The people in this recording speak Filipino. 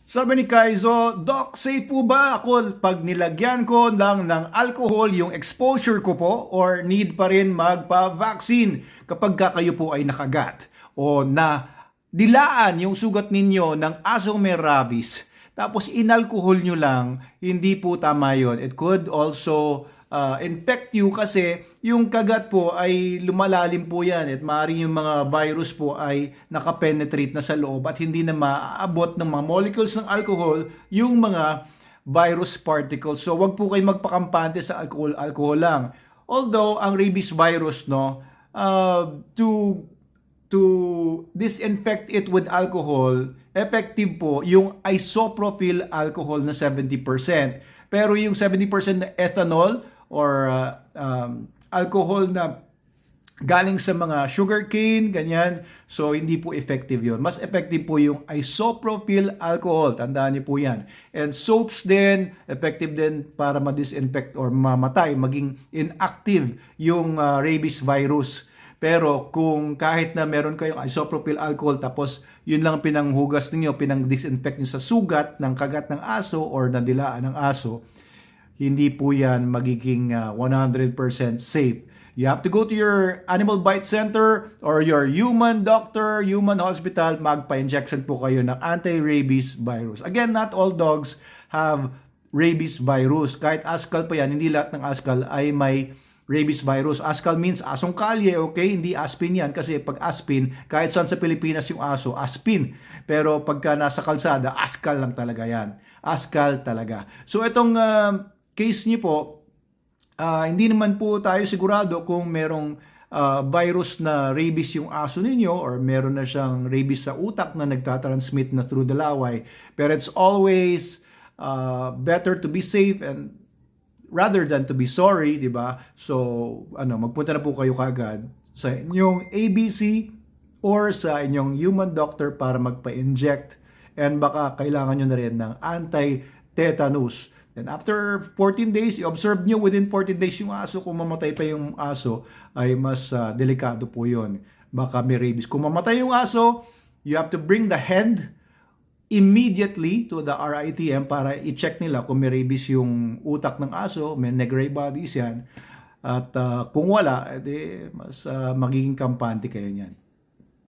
Sabi ni Kaizo, Doc, safe po ba ako pag nilagyan ko lang ng alcohol yung exposure ko po or need pa rin magpa-vaccine kapag kayo po ay nakagat o na dilaan yung sugat ninyo ng asong may rabies tapos inalcohol nyo lang, hindi po tama yun. It could also infect you kasi yung kagat po ay lumalalim po yan at maaaring yung mga virus po ay nakapenetrate na sa loob at hindi na maaabot ng mga molecules ng alcohol yung mga virus particles. So wag po kayo magpakampante sa alcohol lang. Although ang rabies virus to disinfect it with alcohol, effective po yung isopropyl alcohol na 70%. Pero yung 70% na ethanol or alcohol na galing sa mga sugarcane, ganyan, so hindi po effective yun. Mas effective po yung isopropyl alcohol, tandaan niyo po yan. And soaps din, effective din para ma-disinfect or mamatay, maging inactive yung rabies virus. Pero kung kahit na meron kayong isopropyl alcohol tapos yun lang pinanghugas ninyo, pinang-disinfect nyo sa sugat ng kagat ng aso or nadilaan ng aso, hindi po yan magiging 100% safe. You have to go to your animal bite center or your human doctor, human hospital, magpa-injection po kayo ng anti-rabies virus. Again, not all dogs have rabies virus. Kahit askal pa yan, hindi lahat ng askal ay may rabies virus. Askal means asong kalye, okay? Hindi aspin yan kasi pag aspin, kahit saan sa Pilipinas yung aso, aspin. Pero pagka nasa kalsada, askal lang talaga yan. Askal talaga. So itong case niyo po, hindi naman po tayo sigurado kung merong virus na rabies yung aso ninyo or meron na siyang rabies sa utak na nagtatransmit na through the laway. Pero it's always better to be safe and rather than to be sorry, di ba? So, magpunta na po kayo kagad sa inyong ABC or sa inyong human doctor para magpa-inject and baka kailangan nyo na rin ng anti-tetanus. Then after 14 days, i-observe nyo within 14 days yung aso. Kung mamatay pa yung aso, ay mas delikado po yun. Baka may rabies. Kung mamatay yung aso, you have to bring the head immediately to the RITM para i-check nila kung may rabies yung utak ng aso, may negray bodies yan. At kung wala, edi mas magiging kampante kayo niyan.